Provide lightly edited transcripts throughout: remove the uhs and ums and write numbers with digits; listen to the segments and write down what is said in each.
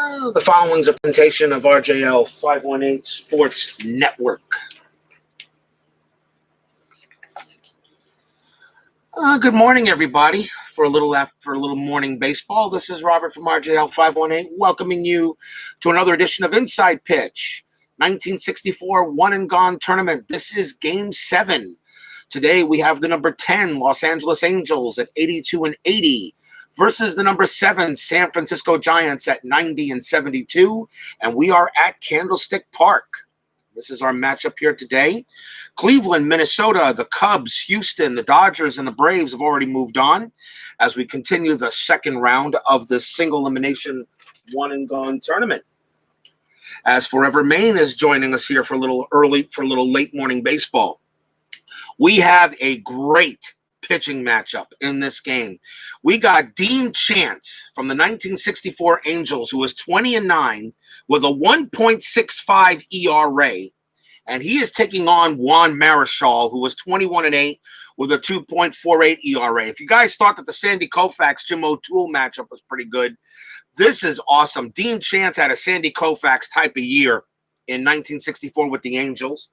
The following is a presentation of RJL 518 Sports Network. Good morning, everybody. For a little morning baseball, this is Robert from RJL 518, welcoming you to another edition of Inside Pitch, 1964 One and Gone Tournament. This is Game 7. Today we have the number 10 Los Angeles Angels at 82-80. Versus the number 7 San Francisco Giants at 90-72, and we are at Candlestick Park. This is our matchup here today. Cleveland, Minnesota, the Cubs, Houston, the Dodgers, and the Braves have already moved on as we continue the second round of the single elimination one and gone tournament. As Forever Maine is joining us here for a little late morning baseball. We have a great pitching matchup in this game. We got Dean Chance from the 1964 Angels, who is 20-9 with a 1.65 ERA, and he is taking on Juan Marichal, who was 21-8 with a 2.48 ERA. If you guys thought that the Sandy Koufax Jim O'Toole matchup was pretty good, this is awesome. Dean Chance had a Sandy Koufax type of year in 1964 with the Angels.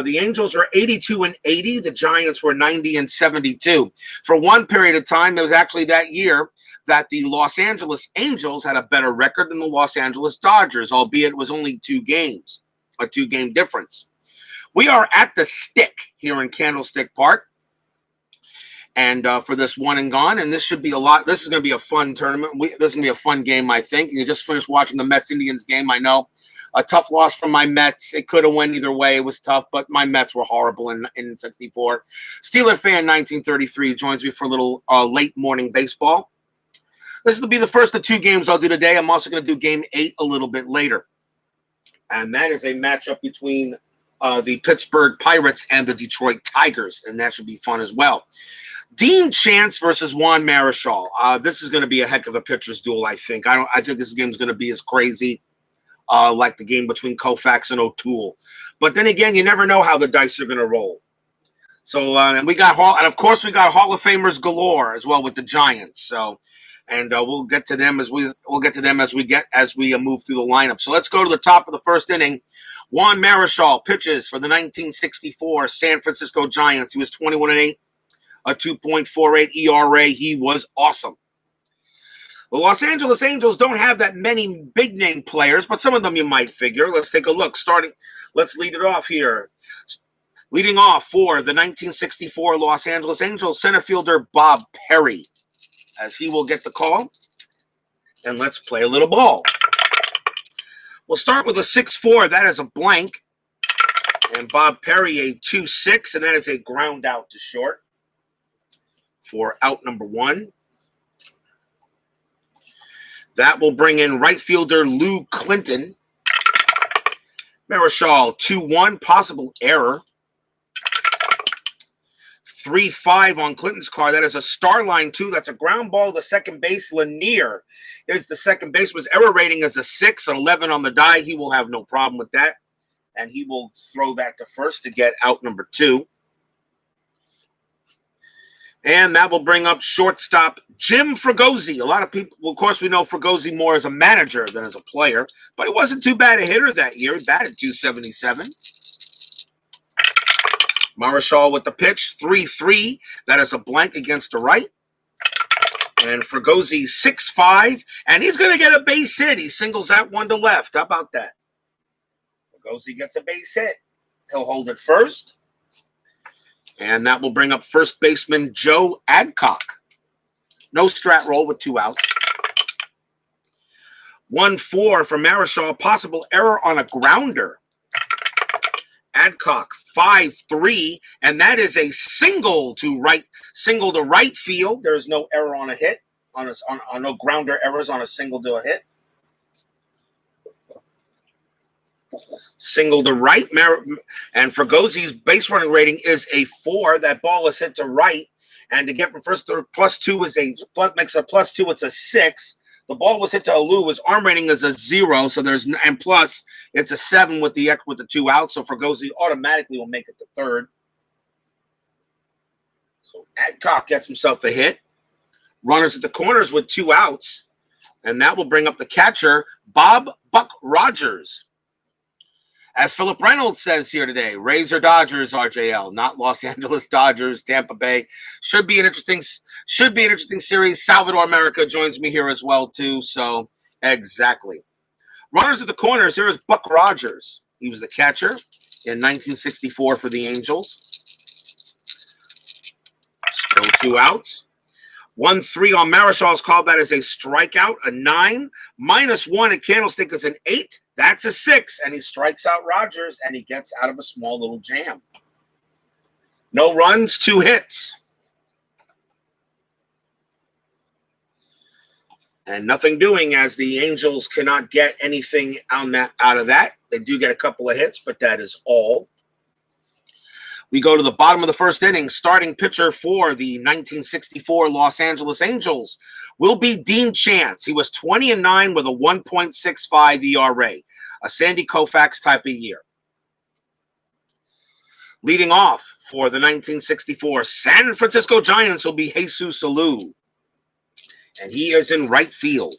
The Angels were 82-80. The Giants were 90-72. For one period of time, it was actually that year that the Los Angeles Angels had a better record than the Los Angeles Dodgers, albeit it was only 2 games, a 2-game difference. We are at the Stick here in Candlestick Park, and for this one and gone, and this should be this is going to be a fun tournament. This is going to be a fun game, I think. You just finished watching the Mets-Indians game, I know. A tough loss from my Mets. It could have went either way. It was tough, but my Mets were horrible in 64. Steeler Fan 1933 joins me for a little late morning baseball. This will be the first of 2 games I'll do today. I'm also going to do Game 8 a little bit later. And that is a matchup between the Pittsburgh Pirates and the Detroit Tigers, and that should be fun as well. Dean Chance versus Juan Marichal. This is going to be a heck of a pitcher's duel, I think. I think this game is going to be as crazy like the game between Koufax and O'Toole. But then again, you never know how the dice are going to roll. So, and of course we got Hall of Famers galore as well with the Giants. So, and we'll get to them as we move through the lineup. So let's go to the top of the first inning. Juan Marichal pitches for the 1964 San Francisco Giants. He was 21-8, a 2.48 ERA. He was awesome. The Los Angeles Angels don't have that many big-name players, but some of them you might figure. Let's take a look. Let's lead it off here. Leading off for the 1964 Los Angeles Angels, center fielder Bob Perry, as he will get the call. And let's play a little ball. We'll start with a 6-4. That is a blank. And Bob Perry, a 2-6, and that is a ground out to short for out number 1. That will bring in right fielder Lou Clinton. Marichal, 2-1, possible error. 3-5 on Clinton's card. That is a star line 2. That's a ground ball to second base. Lanier is the second baseman's error rating is a 6, an 11 on the die. He will have no problem with that. And he will throw that to first to get out number 2. And that will bring up shortstop Jim Fregosi. A lot of people, of course, we know Fregosi more as a manager than as a player, but he wasn't too bad a hitter that year. He batted .277. Marichal with the pitch, 3-3. That is a blank against the right. And Fregosi 6-5, and he's going to get a base hit. He singles out 1 to left. How about that? Fregosi gets a base hit. He'll hold it first. And that will bring up first baseman Joe Adcock. No strat roll with 2 outs. 1-4 for Marichal. Possible error on a grounder. Adcock 5-3, and that is a single to right field. There is no error on a hit, on no grounder errors on a single to a hit. Single to right, and Fregosi's base running rating is a 4. That ball is hit to right, and to get from first to +2 makes a +2. It's a 6. The ball was hit to Alou. His arm rating is a 0, so and plus it's a 7 with the 2 outs. So Fregosi automatically will make it to third. So Adcock gets himself a hit. Runners at the corners with 2 outs. And that will bring up the catcher, Bob Buck Rogers. As Philip Reynolds says here today, Rays or Dodgers, RJL, not Los Angeles Dodgers, Tampa Bay. Should be an interesting series. Salvador America joins me here as well, too. So, exactly. Runners at the corners, here is Buck Rogers. He was the catcher in 1964 for the Angels. Still 2 outs. 1-3 on Marichal's called. That is a strikeout, a 9. -1 at Candlestick is an 8. That's a 6. And he strikes out Rogers, and he gets out of a small little jam. No runs, 2 hits. And nothing doing as the Angels cannot get anything out of that. They do get a couple of hits, but that is all. We go to the bottom of the first inning. Starting pitcher for the 1964 Los Angeles Angels will be Dean Chance. He was 20-9 with a 1.65 ERA, a Sandy Koufax type of year. Leading off for the 1964 San Francisco Giants will be Jesus Alou, and he is in right field.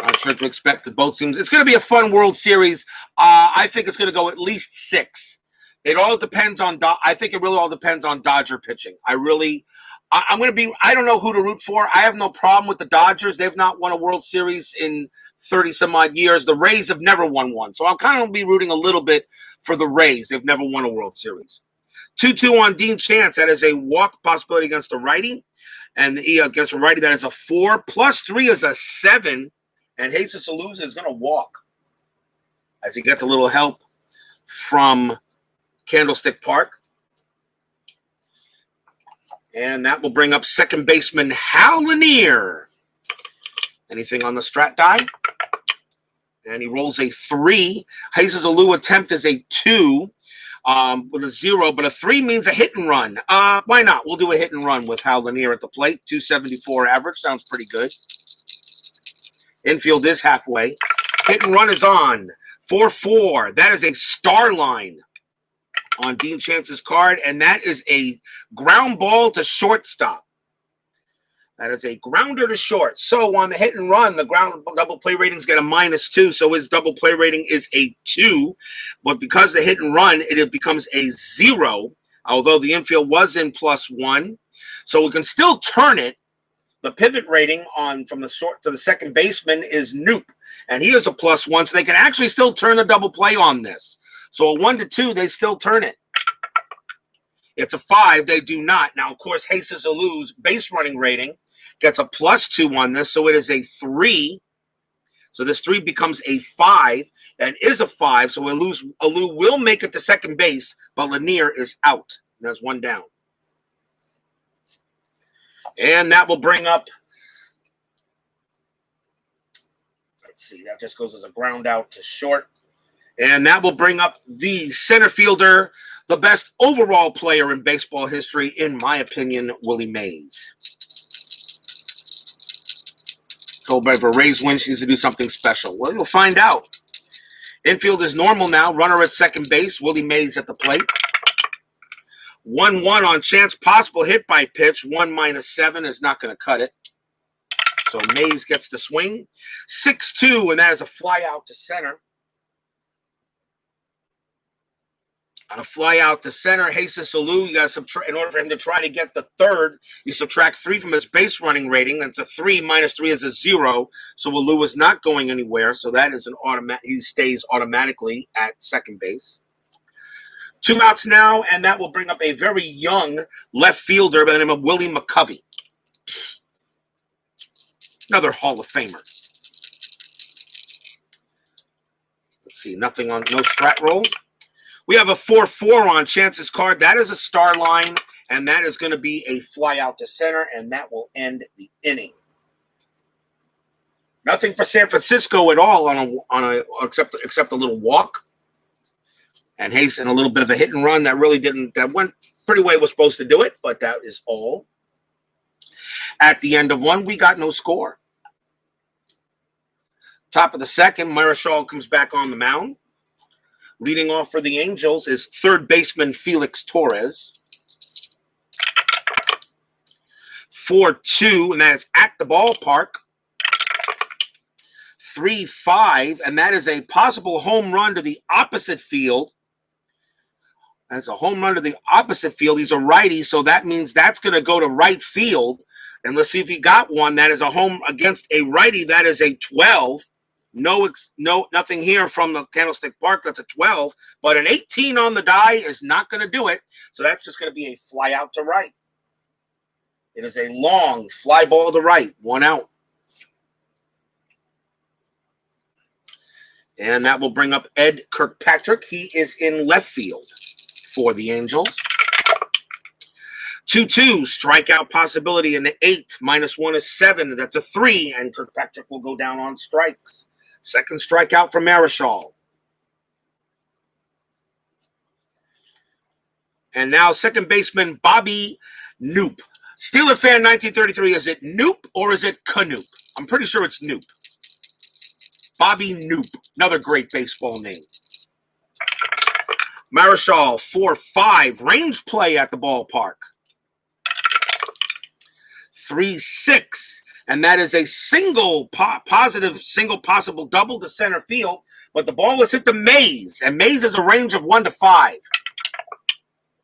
Not sure to expect that both teams. It's going to be a fun World Series. I think it's going to go at least 6. It all depends on. I think it really all depends on Dodger pitching. I'm going to be. I don't know who to root for. I have no problem with the Dodgers. They've not won a World Series in 30 some odd years. The Rays have never won one, so I'm kind of be rooting a little bit for the Rays. They've never won a World Series. 2-2 on Dean Chance. That is a walk possibility against a righty, and against a righty that is a 4 +3 is a 7. And Jesus Alou is going to walk as he gets a little help from Candlestick Park. And that will bring up second baseman Hal Lanier. Anything on the strat die? And he rolls a 3. Jesus Alou attempt is a 2 with a 0, but a 3 means a hit and run. Why not? We'll do a hit and run with Hal Lanier at the plate. 274 average. Sounds pretty good. Infield is halfway. Hit and run is on. 4-4. That is a star line on Dean Chance's card, and that is a ground ball to shortstop. That is a grounder to short. So on the hit and run, the ground double play ratings get a -2, so his double play rating is a 2. But because the hit and run, it becomes a 0, although the infield was in +1. So we can still turn it. The pivot rating from the short to the second baseman is Noop, and he is a +1, so they can actually still turn the double play on this. So a 1-2, they still turn it. It's a 5, they do not. Now, of course, Jesus Alou's base running rating gets a +2 on this, so it is a 3. So this 3 becomes a 5 and is a 5, so Alou will make it to second base, but Lanier is out. There's 1 down. And that will bring up, let's see, that just goes as a ground out to short. And that will bring up the center fielder, the best overall player in baseball history, in my opinion, Willie Mays. Told by for Rays win, she needs to do something special. Well, you'll find out. Infield is normal now. Runner at second base. Willie Mays at the plate. 1-1 on Chance. Possible hit by pitch. 1 -7 is not going to cut it. So Mays gets the swing. 6-2, and that is a fly out to center. On a fly out to center, Jesus Alou, you got to subtract, in order for him to try to get the third, you subtract 3 from his base running rating. That's a 3 -3 is a 0. So Alou is not going anywhere. So that is an automatic. He stays automatically at second base. 2 outs now, and that will bring up a very young left fielder by the name of Willie McCovey. Another Hall of Famer. Let's see, nothing on, no strat roll. We have a 4-4 on Chance's card. That is a star line, and that is going to be a fly out to center, and that will end the inning. Nothing for San Francisco at all except a little walk. And Hayes and a little bit of a hit and run that went pretty way was supposed to do it, but that is all. At the end of 1, we got no score. Top of the second, Marichal comes back on the mound. Leading off for the Angels is third baseman Felix Torres. 4-2, and that is at the ballpark. 3-5, and that is a possible home run to the opposite field. That's a home run to the opposite field. He's a righty, so that means that's going to go to right field. And let's see if he got one. That is a home against a righty. That is a 12. Nothing here from the Candlestick Park. That's a 12. But an 18 on the die is not going to do it. So that's just going to be a fly out to right. It is a long fly ball to right. 1 out. And that will bring up Ed Kirkpatrick. He is in left field for the Angels. 2-2, strikeout possibility in the 8. -1 is 7. That's a 3, and Kirkpatrick will go down on strikes. Second strikeout for Marichal. And now second baseman Bobby Knoop. Steeler fan 1933, is it Knoop or is it Canoop? I'm pretty sure it's Knoop. Bobby Knoop, another great baseball name. Marichal, 4-5, range play at the ballpark. 3-6, and that is a single possible double to center field, but the ball is hit to Mays, and Mays is a range of 1 to 5.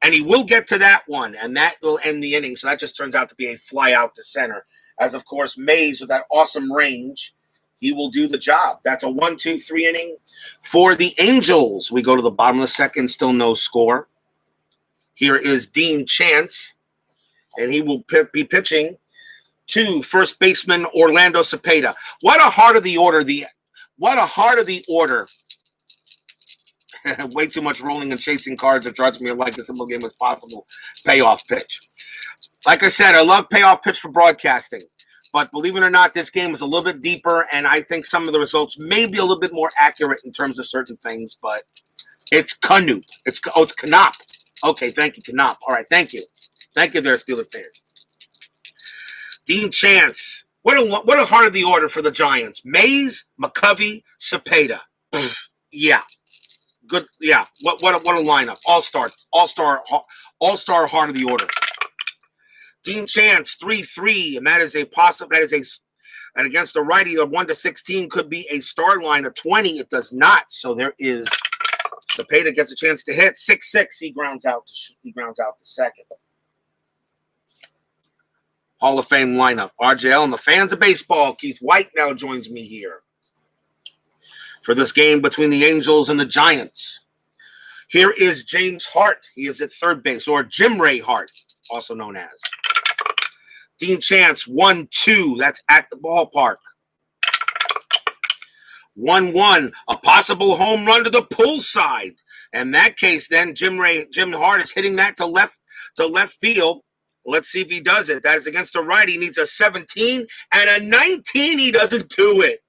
And he will get to that one, and that will end the inning, so that just turns out to be a fly out to center. As, of course, Mays with that awesome range, he will do the job. That's a 1-2-3 inning for the Angels. We go to the bottom of the second, still no score. Here is Dean Chance, and he will be pitching to first baseman Orlando Cepeda. What a heart of the order. Way too much rolling and chasing cards that drives me like a simple game as possible. Payoff pitch. Like I said, I love payoff pitch for broadcasting. But believe it or not, this game is a little bit deeper, and I think some of the results may be a little bit more accurate in terms of certain things, but it's Canoop. It's Canop. Okay, thank you, Canop. All right, thank you. Thank you there, Steelers fans. Dean Chance. What a heart of the order for the Giants. Mays, McCovey, Cepeda. Yeah. Good. Yeah. What a lineup. All-star heart of the order. Dean Chance, 3-3, and that is and against the righty, a 1 to 16 could be a star line. A 20, it does not. So there is Cepeda gets a chance to hit. 6-6, he grounds out to second. Hall of Fame lineup. RJL and the fans of baseball. Keith White now joins me here for this game between the Angels and the Giants. Here is James Hart. He is at third base, or Jim Ray Hart, also known as. Dean Chance, 1-2. That's at the ballpark. 1-1. A possible home run to the pull side. In that case, then Jim Hart is hitting that to left field. Let's see if he does it. That is against the right. He needs a 17 and a 19. He doesn't do it.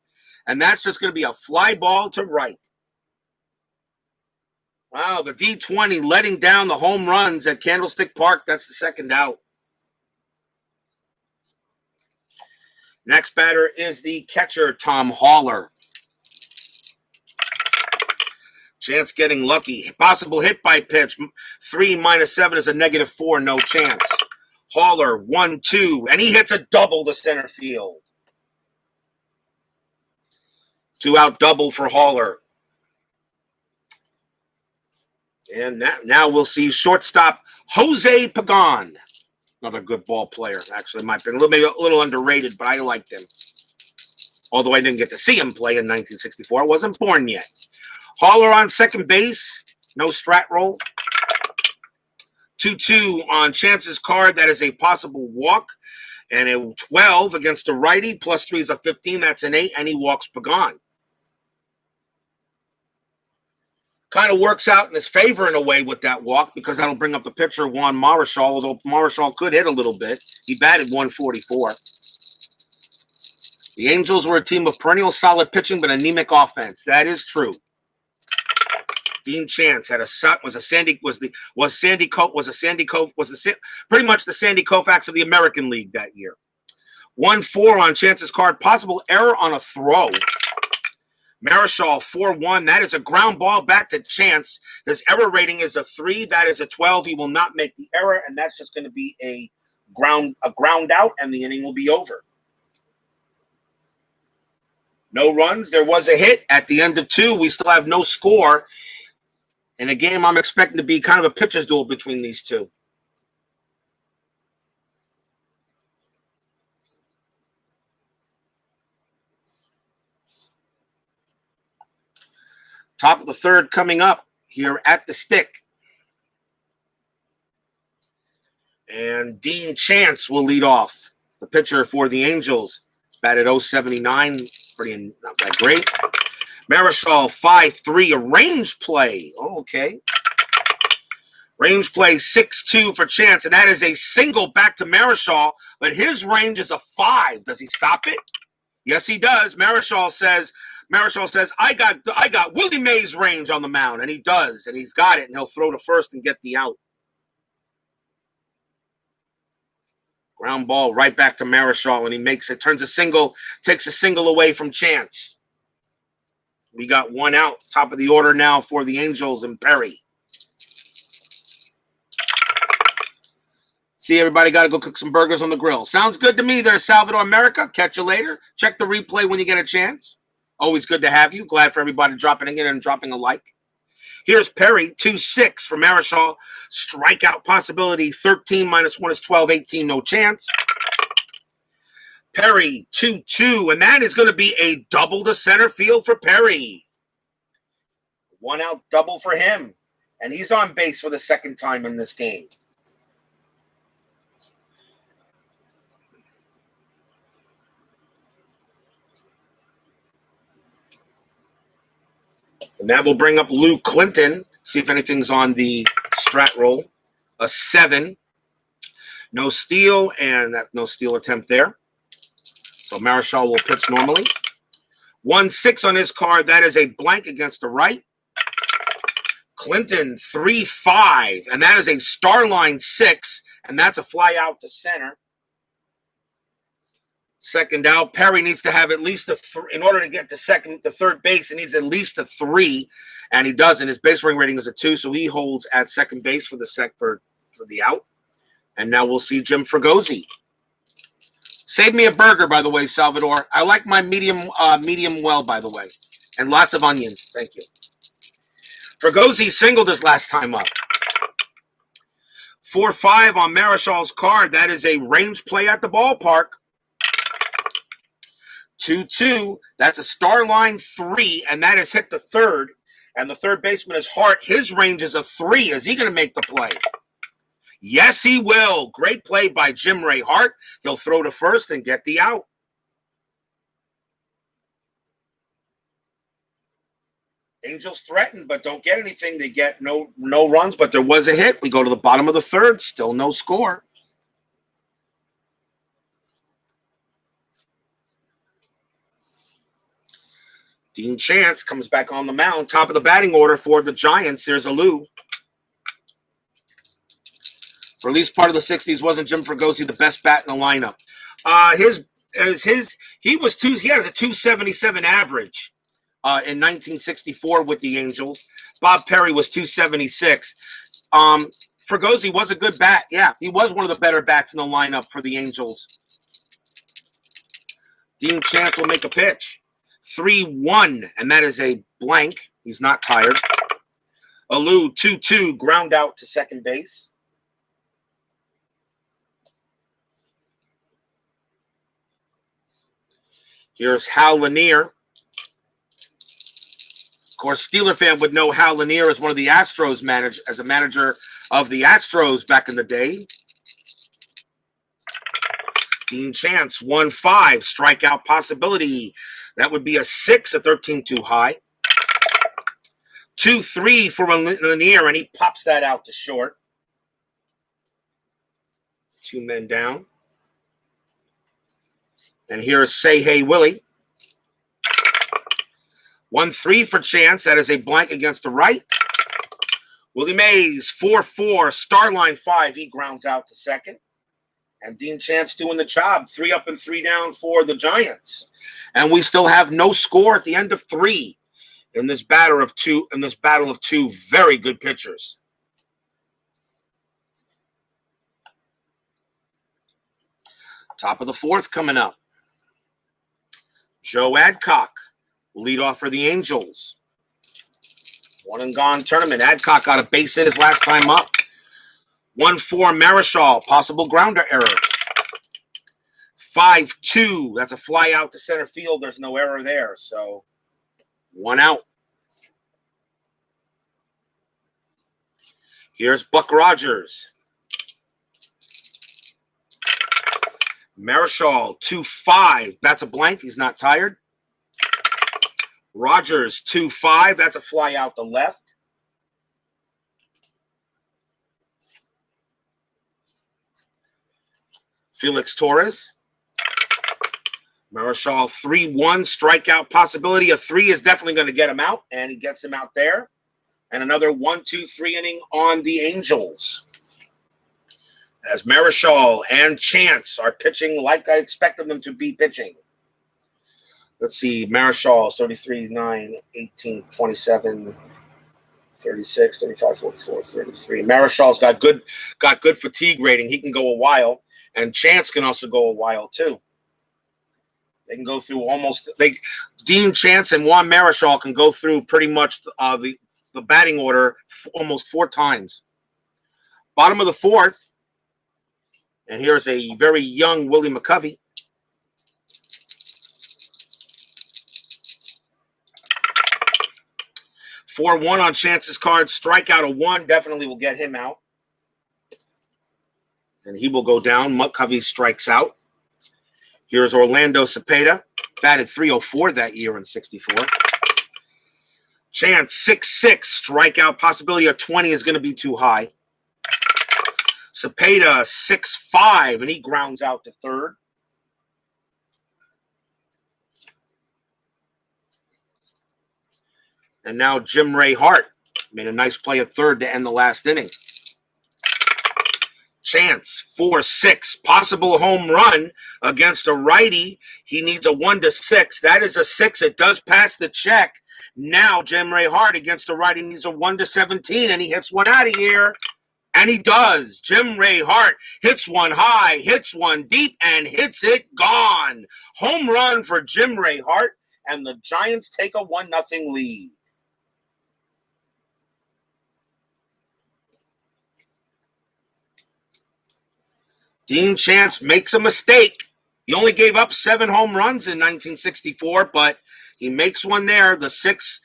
And that's just going to be a fly ball to right. Wow, the D20 letting down the home runs at Candlestick Park. That's the second out. Next batter is the catcher, Tom Haller. Chance getting lucky. Possible hit by pitch. 3 -7 is a -4. No chance. Haller, 1-2. And he hits a double to center field. 2-out double for Haller. And now we'll see shortstop Jose Pagan. Another good ball player. Actually, might be a little underrated, but I liked him. Although I didn't get to see him play in 1964. I wasn't born yet. Haller on second base. No strat roll. 2-2 on Chance's card. That is a possible walk. And a 12 against a righty. +3 is a 15. That's an 8. And he walks Pagan. Kind of works out in his favor in a way with that walk, because that'll bring up the pitcher, Juan Marichal, although Marichal could hit a little bit. He batted 144. The Angels were a team of perennial solid pitching but anemic offense. That is true. Dean Chance had pretty much the Sandy Koufax of the American League that year. 1-4 on Chance's card. Possible error on a throw. Marichal, 4-1. That is a ground ball back to Chance. His error rating is a 3. That is a 12. He will not make the error, and that's just going to be a ground out, and the inning will be over. No runs. There was a hit at the end of 2. We still have no score. In a game I'm expecting to be kind of a pitcher's duel between these two. Top of the 3rd coming up here at the stick. And Dean Chance will lead off. The pitcher for the Angels. Batted .079. Pretty not that great. Marichal 5-3. A range play. Oh, okay. Range play 6-2 for Chance. And that is a single back to Marichal. But his range is a 5. Does he stop it? Yes, he does. Marichal says, I got Willie Mays range on the mound, and he does, and he's got it, and he'll throw to first and get the out. Ground ball right back to Marichal, and he makes it, takes a single away from Chance. We got 1 out. Top of the order now for the Angels and Perry. See, everybody got to go cook some burgers on the grill. Sounds good to me there, Salvador America. Catch you later. Check the replay when you get a chance. Always good to have you. Glad for everybody dropping in and dropping a like. Here's Perry, 2-6 for Marichal. Strikeout possibility, 13 minus 1 is 12, 18, no chance. Perry, 2-2, and that is going to be a double to center field for Perry. 1 out double for him, and he's on base for the 2nd time in this game. And that will bring up Lou Clinton. See if anything's on the strat roll. A 7. No steal, and that no steal attempt there. So Marichal will pitch normally. 1-6 on his card. That is a blank against the right. Clinton, 3-5. And that is a star line 6. And that's a fly out to center. 2nd out. Perry needs to have at least a 3. In order to get to 3rd base, he needs at least a 3, and he doesn't. His base running rating is a 2, so he holds at 2nd base for the out. And now we'll see Jim Fregosi. Save me a burger, by the way, Salvador. I like my medium well, by the way, and lots of onions. Thank you. Fregosi singled his last time up. 4-5 on Marichal's card. That is a range play at the ballpark. 2-2. That's a star line 3, and that has hit the 3rd. And the 3rd baseman is Hart. His range is a 3. Is he going to make the play? Yes, he will. Great play by Jim Ray Hart. He'll throw to first and get the out. Angels threaten, but don't get anything. They get no runs, but there was a hit. We go to the bottom of the 3rd. Still no score. Dean Chance comes back on the mound. Top of the batting order for the Giants. There's Alou. For at least part of the 60s, wasn't Jim Fregosi the best bat in the lineup? He has a 277 average in 1964 with the Angels. Bob Perry was 276. Fregosi was a good bat. Yeah, he was one of the better bats in the lineup for the Angels. Dean Chance will make a pitch. 3-1, and that is a blank. He's not tired. Alou, 2-2, ground out to 2nd base. Here's Hal Lanier. Of course, Steeler fan would know Hal Lanier as one of the Astros as a manager of the Astros back in the day. Dean Chance, 1-5, strikeout possibility. That would be a 6, a 13 too high. 2-3 for Lanier, and he pops that out to short. 2 men down. And here's Say Hey Willie. 1-3 for Chance. That is a blank against the right. Willie Mays, 4-4, star line 5. He grounds out to 2nd. And Dean Chance doing the job. 3 up and 3 down for the Giants. And we still have no score at the end of 3 in this battle of two very good pitchers. Top of the fourth coming up. Joe Adcock, lead off for the Angels. One and gone tournament. Adcock got a base hit his last time up. 1-4 Marichal, possible grounder error. 5-2, that's a fly out to center field. There's no error there, so 1 out. Here's Buck Rogers. Marichal, 2-5. That's a blank. He's not tired. Rogers, 2-5. That's a fly out to left. Felix Torres. Marichal, 3-1. Strikeout possibility. A 3 is definitely going to get him out, and he gets him out there. And another 1-2-3 inning on the Angels. As Marichal and Chance are pitching like I expected them to be pitching. Let's see, Marichal, 33, 9, 18, 27, 36, 35, 44, 33. Marichal's got good fatigue rating. He can go a while. And Chance can also go a while, too. They can go through Dean Chance and Juan Marichal can go through pretty much the batting order almost 4 times. Bottom of the fourth. And here's a very young Willie McCovey. (4-1) on Chance's card. Strikeout of 1 definitely will get him out. And he will go down. McCovey strikes out. Here's Orlando Cepeda. Batted .304 that year in 64. Chance, 6-6. Strikeout possibility of 20 is going to be too high. Cepeda, 6-5, and he grounds out to third. And now Jim Ray Hart made a nice play at third to end the last inning. Chance, 4-6, possible home run against a righty. He needs a 1-6. That is a 6. It does pass the check. Now Jim Ray Hart against a righty needs a 1-17, and he hits one out of here. And he does. Jim Ray Hart hits one high, hits one deep, and hits it gone. Home run for Jim Ray Hart, and the Giants take a 1-0 lead. Dean Chance makes a mistake. He only gave up 7 home runs in 1964, but he makes one there. The six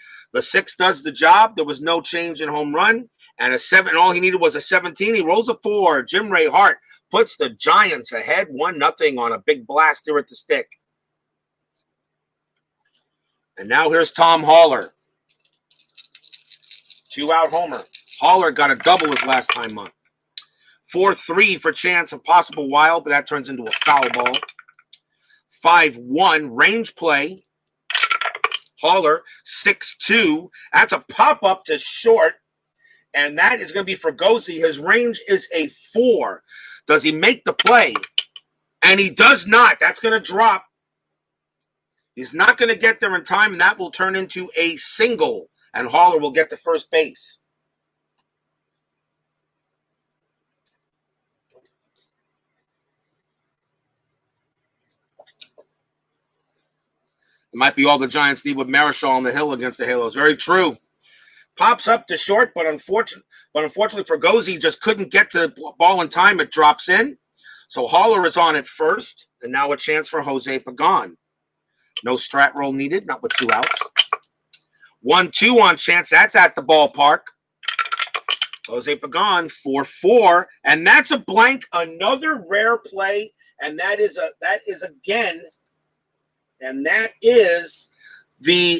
does the job. There was no change in home run. And a 7, all he needed was a 17. He rolls a 4. Jim Ray Hart puts the Giants ahead 1-0 on a big blast here at the stick. And now here's Tom Haller. 2-out homer. Haller got a double his last time up. 4-3 for Chance, a possible wild, but that turns into a foul ball. 5-1, range play. Haller, 6-2. That's a pop-up to short. And that is going to be for Gozzi. His range is a 4. Does he make the play? And he does not. That's going to drop. He's not going to get there in time, and that will turn into a single. And Haller will get to first base. It might be all the Giants need with Marichal on the hill against the Halos. Very true. Pops up to short, but unfortunately for Gozzi, just couldn't get to the ball in time. It drops in. So Haller is on at first, and now a chance for Jose Pagan. No strat roll needed, not with 2 outs. 1-2 on Chance. That's at the ballpark. Jose Pagan, 4-4, and that's a blank. Another rare play, and that is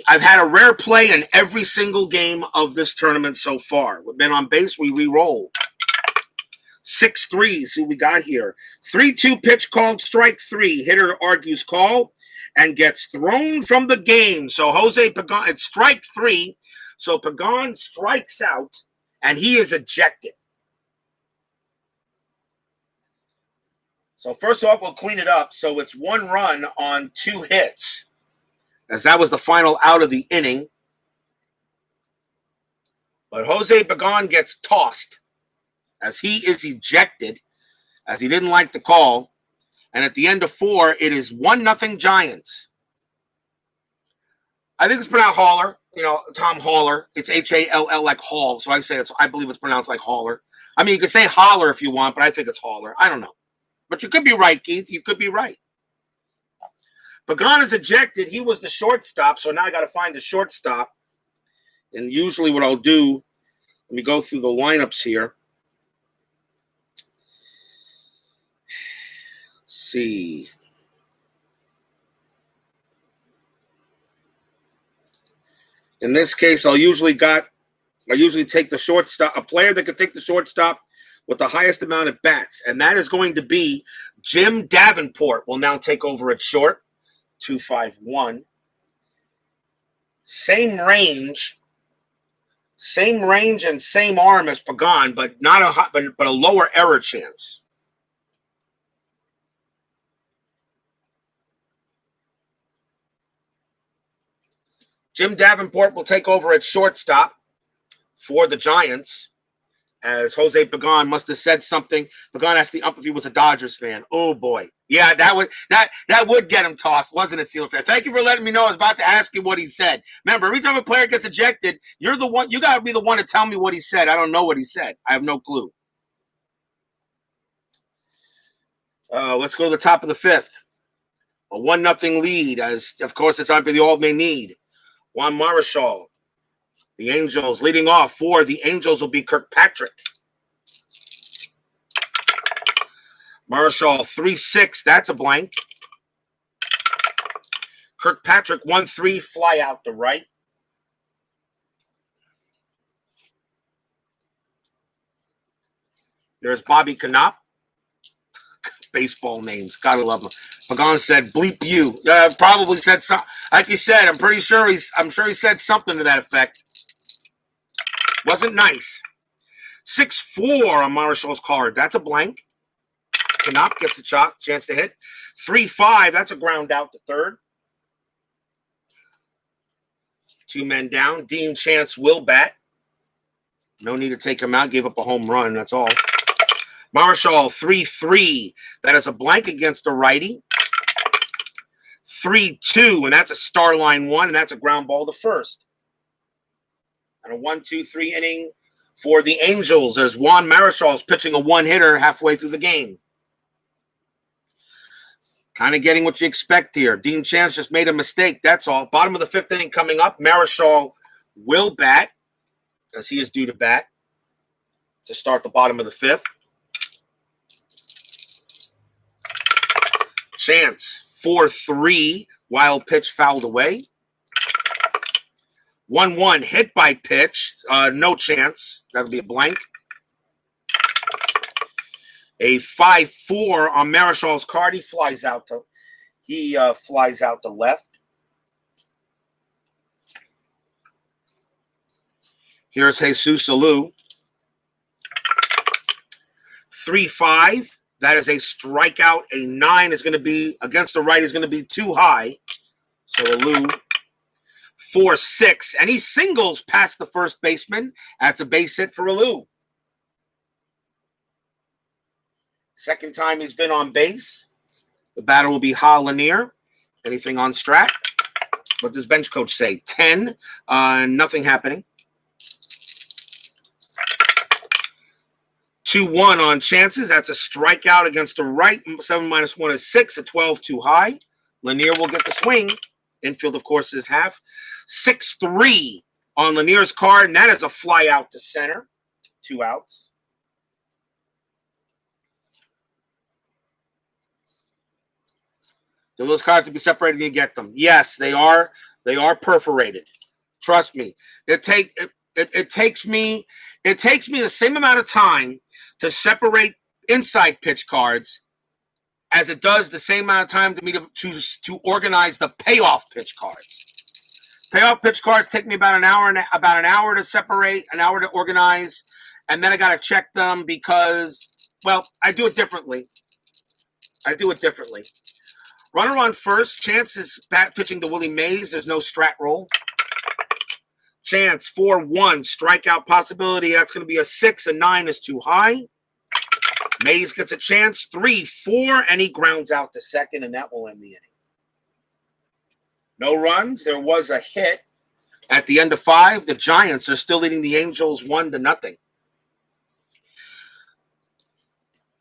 I've had a rare play in every single game of this tournament so far. We've been on base, we re-roll. 6-3, see what we got here. 3-2 pitch called, strike 3. Hitter argues call and gets thrown from the game. So Jose Pagan, it's strike 3. So Pagan strikes out, and he is ejected. So first off, we'll clean it up. So it's 1 run on 2 hits, as that was the final out of the inning. But Jose Pagan gets tossed as he is ejected, as he didn't like the call. And at the end of 4, it is 1-0 Giants. I think it's pronounced Haller. Tom Haller. It's Hall like Hall. So I believe it's pronounced like Haller. I mean, you could say Holler if you want, but I think it's Haller. I don't know. But you could be right, Keith. You could be right. Pagan is ejected. He was the shortstop, so now I got to find the shortstop. And usually what I'll do, let me go through the lineups here. Let's see. In this case, I'll usually take the shortstop, a player that could take the shortstop with the highest amount of bats, and that is going to be Jim Davenport will now take over at short. 2-5-1. Same range and same arm as Pagan, but a lower error chance. Jim Davenport will take over at shortstop for the Giants, as Jose Pagan must have said something. Pagan asked the ump if he was a Dodgers fan. Oh boy, yeah, that would get him tossed, wasn't it, Steeler fan? Thank you for letting me know. I was about to ask you what he said. Remember, every time a player gets ejected, you're the one. You got to be the one to tell me what he said. I don't know what he said. I have no clue. Let's go to the top of the 5th. A 1-0 lead, as of course it's the all may need. Juan Marichal, the Angels leading off. For the Angels will be Kirkpatrick. Marichal 3-6, that's a blank. Kirkpatrick 1-3, fly out to right. There's Bobby Knopp. Baseball names, gotta love them. Pagan said, "Bleep you." Probably said something. Like you said, I'm sure he said something to that effect. Wasn't nice. 6-4 on Marichal's card. That's a blank. Knopp gets a chance to hit. 3-5. That's a ground out to third. 2 men down. Dean Chance will bat. No need to take him out. Gave up a home run. That's all. Marichal 3-3. That is a blank against the righty. 3-2, and that's a star line 1, and that's a ground ball to first. And a 1-2-3 inning for the Angels as Juan Marichal is pitching a 1-hitter halfway through the game. Kind of getting what you expect here. Dean Chance just made a mistake, that's all. Bottom of the 5th inning coming up. Marichal will bat, as he is due to bat, to start the bottom of the 5th. Chance 4-3, wild pitch fouled away. 1-1, hit by pitch, no chance. That would be a blank. A 5-4 on Marichal's card. He flies out to left. Here's Jesus Alou. 3-5. That is a strikeout. A 9 is going to be, against the right, is going to be too high. So Alou, 4-6. And he singles past the first baseman. That's a base hit for Alou. Second time he's been on base. The batter will be Lanier. Anything on Strat? What does bench coach say? 10. Nothing happening. 2-1 on Chances. That's a strikeout against the right. 7-1 is 6. A 12 too high. Lanier will get the swing. Infield, of course, is half. 6-3 on Lanier's card, and that is a fly out to center. 2 outs. Do those cards to be separated and you get them? Yes, they are. They are perforated. Trust me. It takes me the same amount of time to separate inside pitch cards as it does the same amount of time to me to organize the payoff pitch cards. Payoff pitch cards take me about an hour to separate, an hour to organize, and then I got to check them because, well, I do it differently. Runner on first. Chance is pitching to Willie Mays. There's no strat roll. Chance 4-1 strikeout possibility. That's going to be a 6. A 9 is too high. Mays gets a chance, 3-4, and he grounds out to second, and that will end the inning. No runs. There was a hit at the end of 5. The Giants are still leading the Angels 1-0.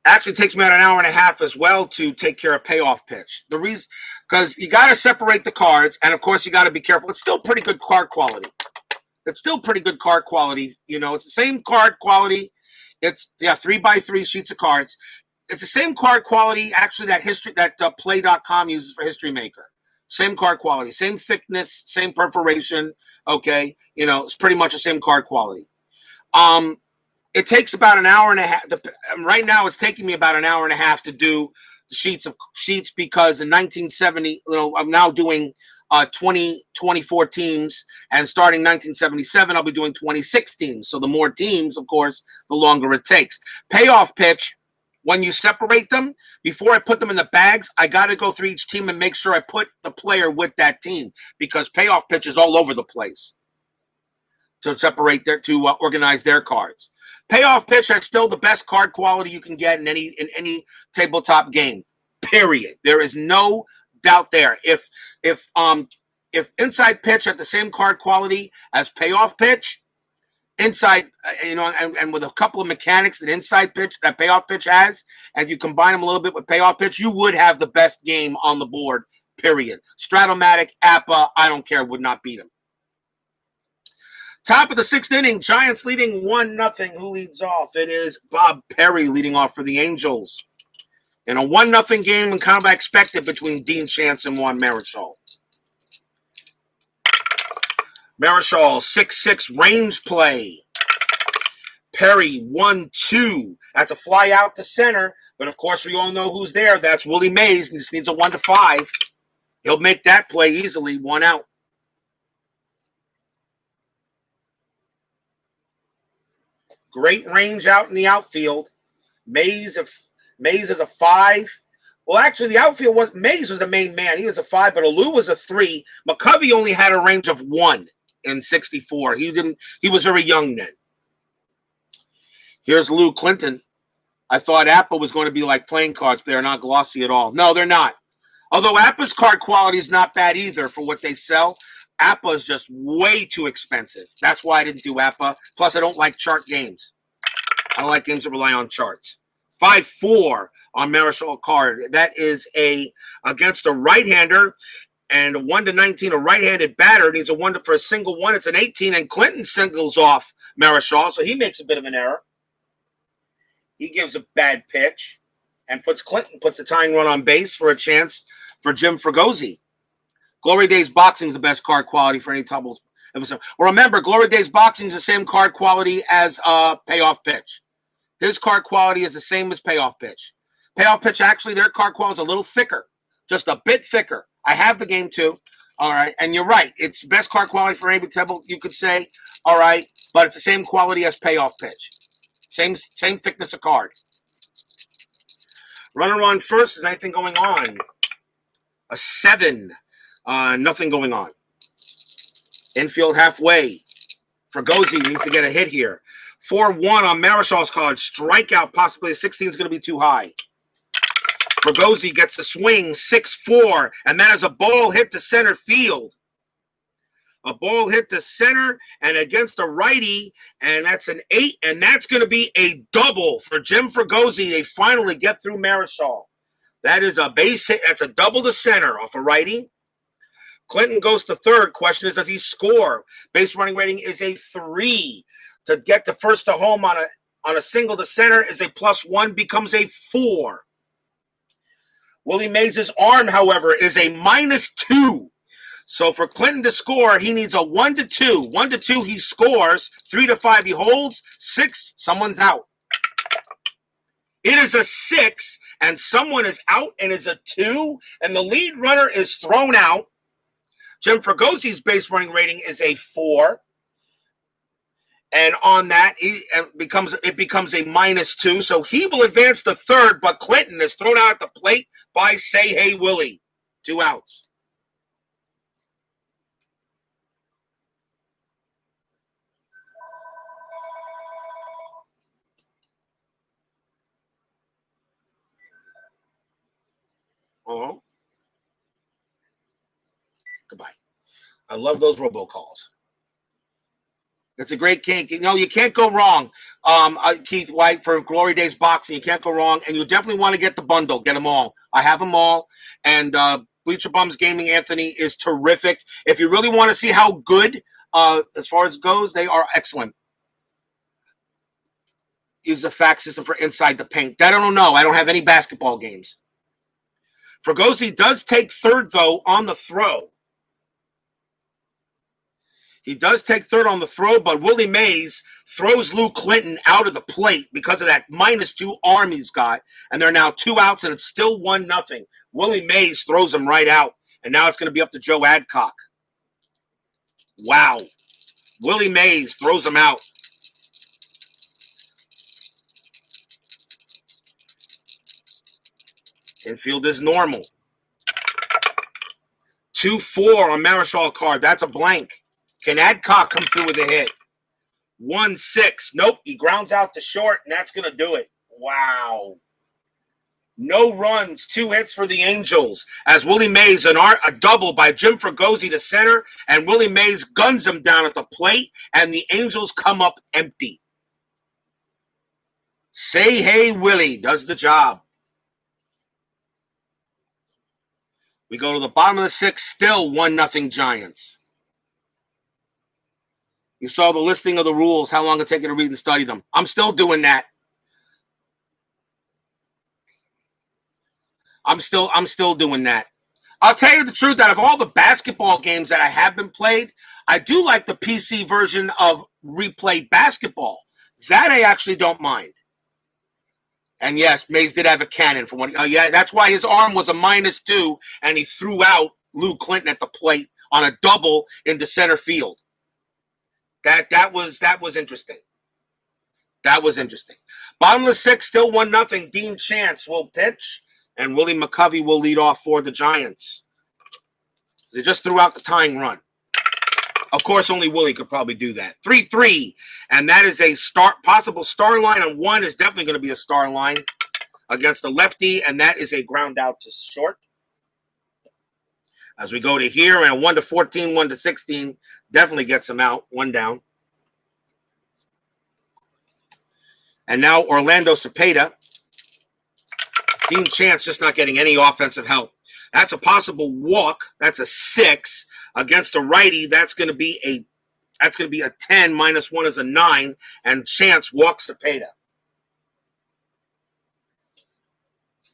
Actually takes me about an hour and a half as well to take care of Payoff Pitch. The reason, because you got to separate the cards, and of course you got to be careful. It's still pretty good card quality. It's still pretty good card quality. You know, it's the same card quality. It's 3x3 sheets of cards. It's the same card quality actually that Play.com uses for History Maker. Same card quality, same thickness, same perforation. Okay, you know, it's pretty much the same card quality. It takes about an hour and a half. Right now, it's taking me about an hour and a half to do the sheets because in 1970, I'm now doing 24 teams, and starting 1977, I'll be doing 26 teams. So the more teams, of course, the longer it takes. Payoff Pitch, when you separate them, before I put them in the bags, I got to go through each team and make sure I put the player with that team because Payoff Pitch is all over the place to separate to organize their cards. Payoff Pitch is still the best card quality you can get in any tabletop game. Period. There is no doubt there. If Inside Pitch had the same card quality as Payoff Pitch, inside, and with a couple of mechanics that Payoff Pitch has, and if you combine them a little bit with Payoff Pitch, you would have the best game on the board. Period. Stratomatic, Appa, I don't care, would not beat him. Top of the 6th inning, Giants leading 1-0. Who leads off? It is Bob Perry leading off for the Angels. In a 1-0 game, and kind of expected between Dean Chance and Juan Marichal. Marichal, 6-6 range play. Perry, 1-2. That's a fly out to center, but of course we all know who's there. That's Willie Mays. He just needs a 1-5. He'll make that play easily, 1 out. Great range out in the outfield. Mays is a 5. Well, actually, the outfield Mays was the main man. He was a 5, but Alou was a 3. McCovey only had a range of 1 in 64. He was very young then. Here's Lou Clinton. I thought Appa was going to be like playing cards, but they're not glossy at all. No, they're not. Although Appa's card quality is not bad either for what they sell. Appa is just way too expensive. That's why I didn't do Appa. Plus, I don't like chart games. I don't like games that rely on charts. 5-4 on Marichal card. That is against a right-hander, and a 1-19. A right-handed batter needs a 1 for a single 1. It's an 18, and Clinton singles off Marichal, so he makes a bit of an error. He gives a bad pitch and puts the tying run on base for a chance for Jim Fregosi. Glory Days Boxing is the best card quality for any doubles. Well, remember, Glory Days Boxing is the same card quality as Payoff Pitch. His card quality is the same as Payoff Pitch. Payoff Pitch, actually, their card quality is a little thicker, just a bit thicker. I have the game too. All right, and you're right. It's best card quality for any table, you could say. All right, but it's the same quality as Payoff Pitch. Same thickness of card. Runner on first. Is anything going on? A 7. Nothing going on. Infield halfway. Fregosi needs to get a hit here. 4-1 on Marichal's card. Strikeout, possibly a 16 is going to be too high. Fregosi gets the swing, 6-4, and that is a ball hit to center field. A ball hit to center and against a righty, and that's an 8, and that's going to be a double for Jim Fregosi. They finally get through Marichal. That is a base hit. That's a double to center off a righty. Clinton goes to third. Question is, does he score? Base running rating is a 3. To get to first to home on a single to center is a +1, becomes a 4. Willie Mays' arm, however, is a -2. So for Clinton to score, he needs a 1-2. 1-2, he scores. 3-5, he holds. 6, someone's out. It is a 6, and someone is out, and it's a 2, and the lead runner is thrown out. Jim Fregosi's base running rating is a 4. And on that, it becomes a -2. So he will advance to third, but Clinton is thrown out at the plate by Say Hey Willie. 2 outs. Uh-huh. Goodbye. I love those robocalls. It's a great kink. You know, you can't go wrong. Keith White for Glory Days Boxing. You can't go wrong. And you definitely want to get the bundle. Get them all. I have them all. And Bleacher Bums Gaming Anthony is terrific. If you really want to see how good, as far as goes, they are excellent. Use the fax system for inside the paint. That I don't know. I don't have any basketball games. Fregosi does take third, though, on the throw. He does take third on the throw, but Willie Mays throws Lou Clinton out of the plate because of that -2 arm he's got. And they're now 2 outs, and it's still 1-0. Willie Mays throws him right out, and now it's going to be up to Joe Adcock. Wow. Willie Mays throws him out. Infield is normal. 2-4 on Marichal card. That's a blank. Can Adcock come through with a hit? 1-6. Nope. He grounds out to short, and that's going to do it. Wow. No runs. 2 hits for the Angels as Willie Mays, a double by Jim Fregosi to center, and Willie Mays guns him down at the plate, and the Angels come up empty. Say hey, Willie does the job. We go to the bottom of the 6th, still 1-0 Giants. You saw the listing of the rules, how long it take you to read and study them. I'm still doing that. I'm still doing that. I'll tell you the truth, out of all the basketball games that I have been played, I do like the PC version of Replay Basketball. That I actually don't mind. And yes, Mays did have a cannon for one. Yeah, that's why his arm was a -2, and he threw out Lou Clinton at the plate on a double into center field. That was interesting. That was interesting. Bottom of the 6th, still 1-0. Dean Chance will pitch, and Willie McCovey will lead off for the Giants. They just threw out the tying run. Of course, only Willie could probably do that. 3-3, and that is a possible star line, and 1 is definitely going to be a star line against the lefty, and that is a ground out to short. As we go to here, and a 1-14, 1-16 definitely gets him out. 1 down. And now Orlando Cepeda. Dean Chance just not getting any offensive help. That's a possible walk. That's a 6 against a righty. That's going to be a 10. -1 is a 9, and Chance walks Cepeda.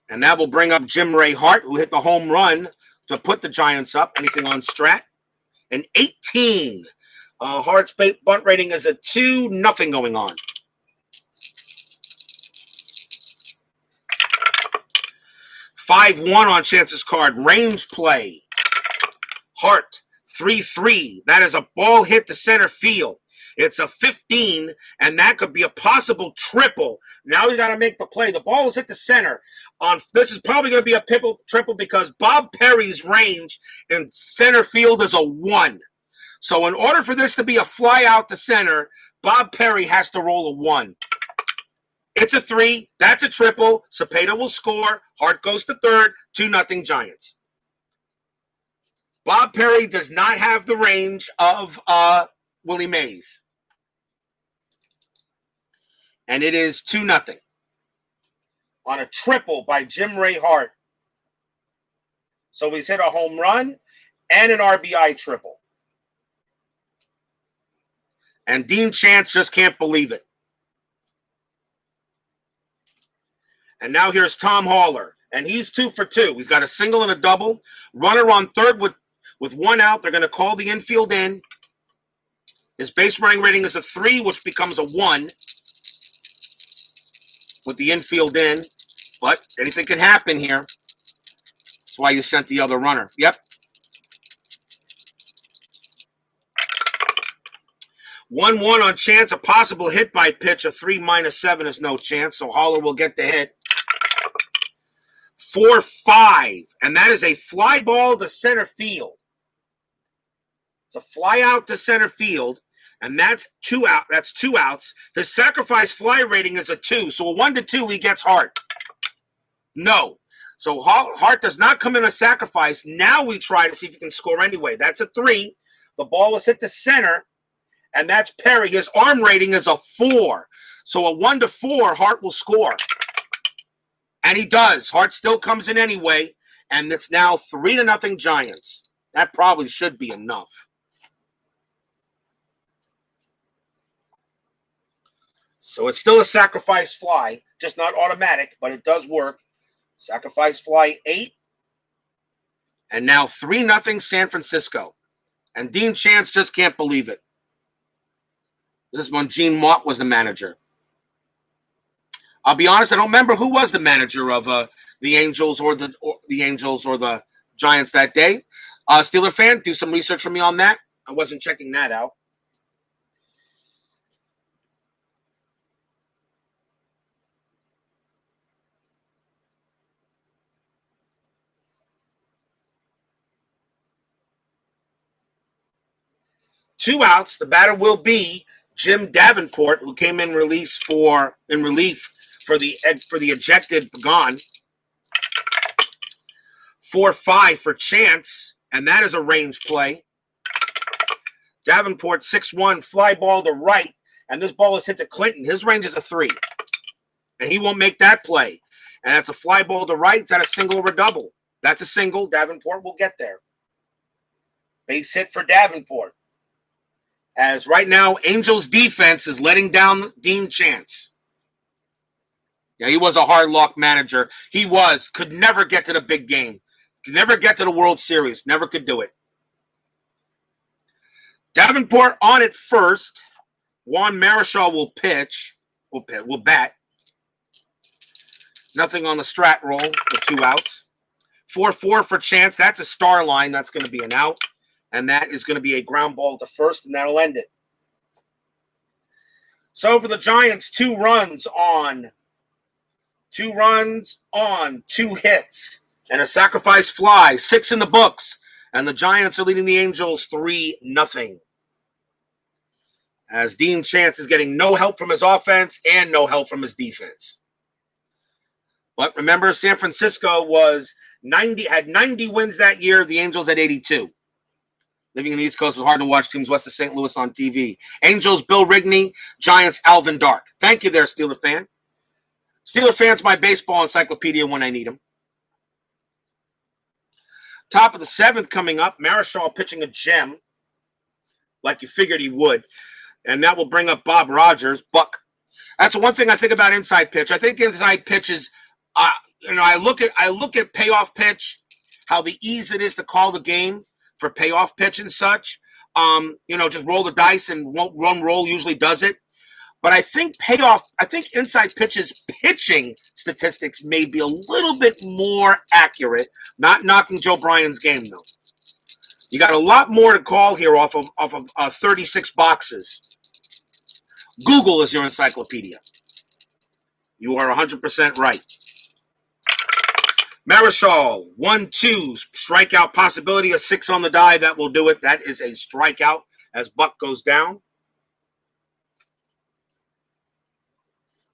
And that will bring up Jim Ray Hart, who hit the home run to put the Giants up. Anything on Strat? An 18. Hart's bunt rating is a 2-0 going on. $5-1 on Chance's card. Range play. Hart, 3-3. That is a ball hit to center field. It's a 15, and that could be a possible triple. Now you got to make the play. The ball is hit to center. This is probably going to be a triple because Bob Perry's range in center field is a 1. So in order for this to be a fly out to center, Bob Perry has to roll a 1. It's a 3. That's a triple. Cepeda will score. Hart goes to third. 2-0 Giants. Bob Perry does not have the range of Willie Mays. And it is 2-0 on a triple by Jim Ray Hart. So he's hit a home run and an RBI triple. And Dean Chance just can't believe it. And now here's Tom Haller. And he's 2 for 2. He's got a single and a double. Runner on third with 1 out. They're going to call the infield in. His base running rating is a 3, which becomes a 1 with the infield in. But anything can happen here. That's why you sent the other runner. Yep. 1-1 on Chance. A possible hit by pitch. A 3 -7 is no chance. So Haller will get the hit. 4-5. And that is a fly ball to center field. It's a fly out to center field. And that's 2 out. That's 2 outs. His sacrifice fly rating is a 2. So a 1-2, he gets Hart. No. So Hart does not come in a sacrifice. Now we try to see if he can score anyway. That's a 3. The ball was hit to center, and that's Perry. His arm rating is a 4. So a 1 to 4, Hart will score. And he does. Hart still comes in anyway, and it's now 3-0 Giants. That probably should be enough. So it's still a sacrifice fly, just not automatic, but it does work. Sacrifice fly 8. And now 3-0 San Francisco. And Dean Chance just can't believe it. This is when Gene Mott was the manager. I'll be honest, I don't remember who was the manager of the Angels or the Giants that day. Steeler fan, do some research for me on that. I wasn't checking that out. Two outs. The batter will be Jim Davenport, who came in relief for the ejected Pagan. 4-5 for Chance, and that is a range play. Davenport 6-1 fly ball to right, and this ball is hit to Clinton. His range is a 3, and he won't make that play. And that's a fly ball to right. Is that a single or a double? That's a single. Davenport will get there. Base hit for Davenport. As right now, Angels defense is letting down Dean Chance. Yeah, he was a hard luck manager. He could never get to the big game. Could never get to the World Series. Never could do it. Davenport on it first. Juan Marichal will pitch. Will bat. Nothing on the strat roll with 2 outs. 4-4 for Chance. That's a star line. That's going to be an out. And that is going to be a ground ball to first, and that'll end it. So for the Giants, 2 runs on 2 hits, and a sacrifice fly, 6 in the books. And the Giants are leading the Angels 3-0. As Dean Chance is getting no help from his offense and no help from his defense. But remember, San Francisco had 90 wins that year. The Angels had 82. Living in the East Coast was hard to watch teams west of St. Louis on TV. Angels, Bill Rigney. Giants, Alvin Dark. Thank you there, Steeler fan. Steeler fan's my baseball encyclopedia when I need them. Top of the 7th coming up. Marichal pitching a gem, like you figured he would. And that will bring up Bob Rogers. Buck. That's the one thing I think about inside pitch. I think inside pitch is, I look at payoff pitch, how the ease it is to call the game. For payoff pitch and such, just roll the dice and run roll usually does it. But I think inside pitches pitching statistics may be a little bit more accurate. Not knocking Joe Bryan's game though. You got a lot more to call here off of 36 boxes. Google is your encyclopedia. You are 100% right. Marichal, 1-2, strikeout possibility, a 6 on the die. That will do it. That is a strikeout as Buck goes down.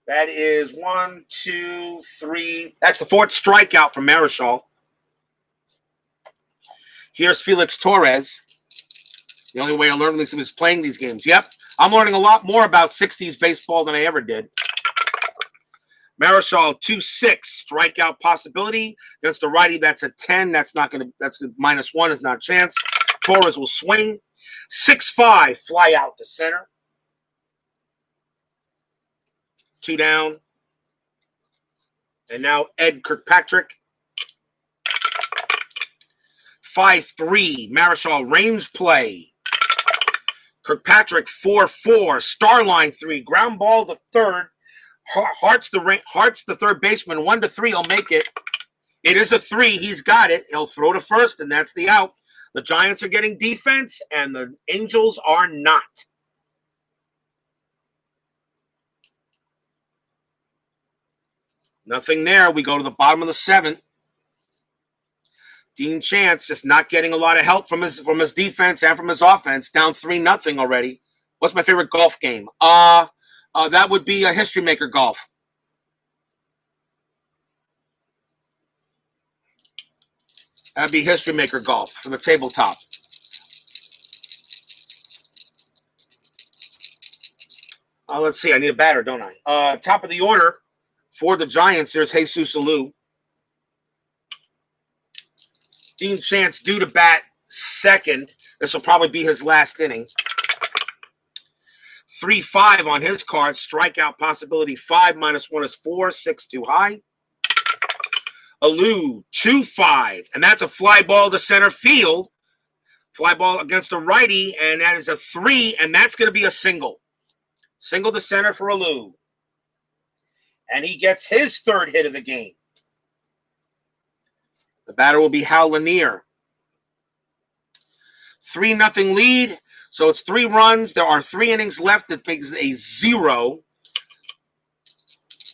That is 1, 2, 3. That's the 4th strikeout from Marichal. Here's Felix Torres. The only way I learned this was playing these games. Yep, I'm learning a lot more about 60s baseball than I ever did. Marichal 2-6 strikeout possibility against the righty. That's a 10. That's -1 is not a chance. Torres will swing. 6-5 fly out to center. 2 down. And now Ed Kirkpatrick. 5-3 Marichal range play. Kirkpatrick 4-4 star line 3 ground ball to third. Hart's the third baseman. 1-3, he'll make it. It is a 3. He's got it. He'll throw to first, and that's the out. The Giants are getting defense, and the Angels are not. Nothing there. We go to the bottom of the 7th. Dean Chance just not getting a lot of help from his defense and from his offense. Down 3-0 already. What's my favorite golf game? That would be a History Maker golf. That'd be History Maker Golf for the tabletop. Let's see. I need a batter, don't I? Top of the order for the Giants, there's Jesus Alou. Dean Chance due to bat second. This will probably be his last inning. 3-5 on his card. Strikeout possibility 5. -1 is 4. 6 too high. Alou 2-5. And that's a fly ball to center field. Fly ball against a righty. And that is a 3. And that's going to be a single. Single to center for Alou. And he gets his third hit of the game. The batter will be Hal Lanier. 3-0 lead. So it's 3 runs. There are 3 innings left. That makes it a 0.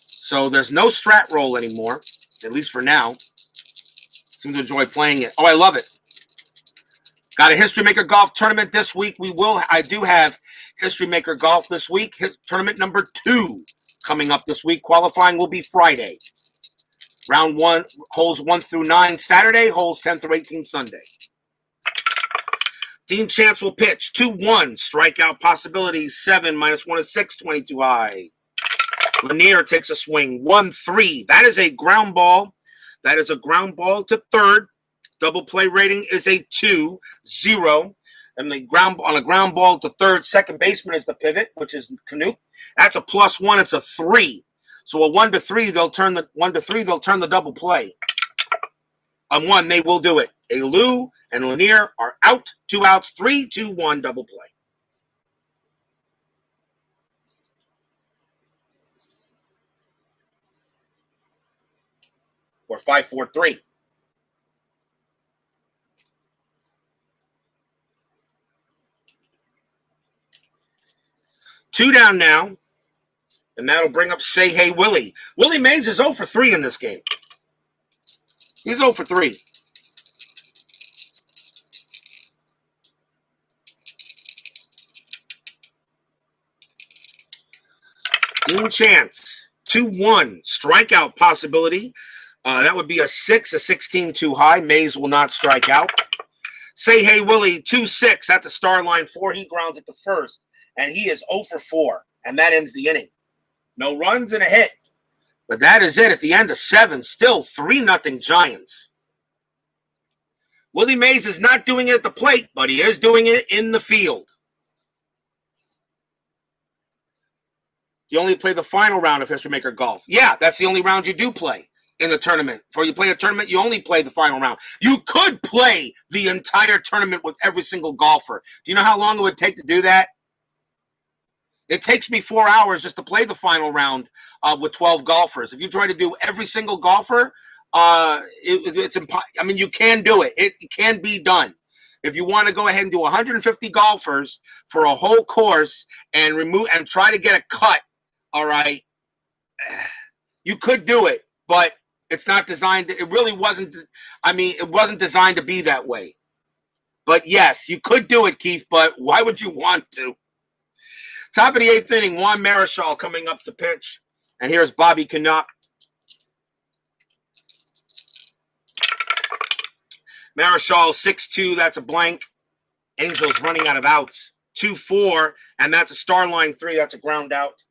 So there's no strat roll anymore, at least for now. Seem to enjoy playing it. Oh, I love it. Got a History Maker Golf tournament this week. I do have History Maker Golf this week. Tournament number 2 coming up this week. Qualifying will be Friday. Round 1, holes 1 through 9 Saturday, holes 10 through 18 Sunday. Dean Chance will pitch 2-1, strikeout possibility 7, -1 is 6, 22 high. Lanier takes a swing 1-3. That is a ground ball. That is a ground ball to third. Double play rating is a 2-0. And on a ground ball to third, second baseman is the pivot, which is Canute. That's a +1. It's a 3. So a 1-3, they'll turn the double play. On 1, they will do it. Alou and Lanier are out. 2 outs, 3-2-1 double play. Or 5-4-3. Two down now. And that'll bring up Say Hey Willie. Willie Mays is 0 for 3 in this game. He's 0 for 3. Dean Chance, 2-1. Strikeout possibility. That would be a 6, a 16 too high. Mays will not strike out. Say Hey Willie, 2-6. That's a star line 4. He grounds it to first. And he is 0 for 4. And that ends the inning. No runs and a hit. But that is it at the end of 7. Still 3-0 Giants. Willie Mays is not doing it at the plate, but he is doing it in the field. You only play the final round of History Maker Golf. Yeah, that's the only round you do play in the tournament. Before you play a tournament, you only play the final round. You could play the entire tournament with every single golfer. Do you know how long it would take to do that? It takes me 4 hours just to play the final round with 12 golfers. If you try to do every single golfer, it's impossible. I mean, you can do it. It can be done. If you want to go ahead and do 150 golfers for a whole course and try to get a cut, all right, you could do it, but it's not designed. It really wasn't. I mean, it wasn't designed to be that way. But yes, you could do it, Keith, but why would you want to? Top of the 8th inning, Juan Marichal coming up to pitch. And here's Bobby Canuck. Marichal 6-2, that's a blank. Angels running out of outs. 2-4, and that's a star line 3. That's a ground out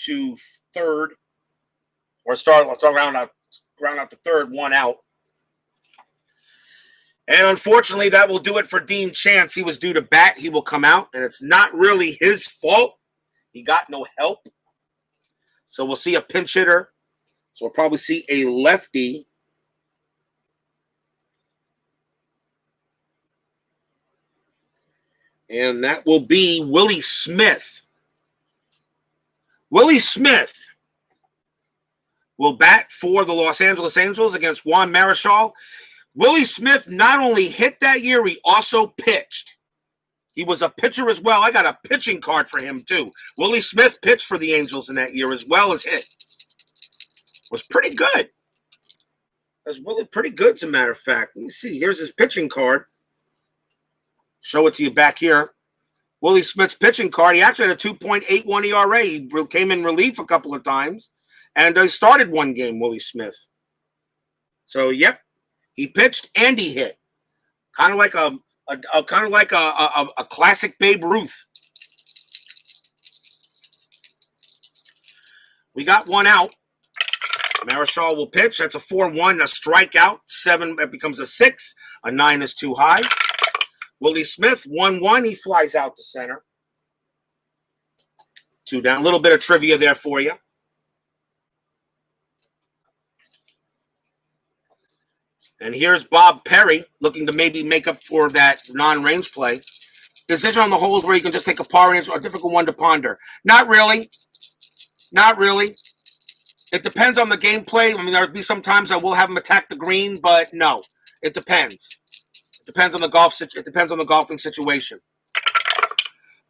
to third. Or ground out to third, 1 out. And unfortunately, that will do it for Dean Chance. He was due to bat. He will come out, and it's not really his fault. He got no help. So we'll see a pinch hitter. So we'll probably see a lefty. And that will be Willie Smith. Willie Smith will bat for the Los Angeles Angels against Juan Marichal. Willie Smith not only hit that year, he also pitched. He was a pitcher as well. I got a pitching card for him, too. Willie Smith pitched for the Angels in that year as well as hit. Was pretty good. Was really pretty good, as a matter of fact. Let me see. Here's his pitching card. Show it to you back here. Willie Smith's pitching card. He actually had a 2.81 ERA. He came in relief a couple of times. And he started one game, Willie Smith. So, yep. He pitched and he hit. Kind of like a classic Babe Ruth. We got one out. Marichal will pitch. That's a 4-1, a strikeout. 7, that becomes a 6. A 9 is too high. Willie Smith, 1-1. He flies out to center. 2 down. A little bit of trivia there for you. And here's Bob Perry looking to maybe make up for that non-range play. Decision on the holes where you can just take a par range, a difficult one to ponder. Not really. Not really. It depends on the gameplay. I mean, there'll be some times I will have him attack the green, but no, it depends. It depends on the golfing situation.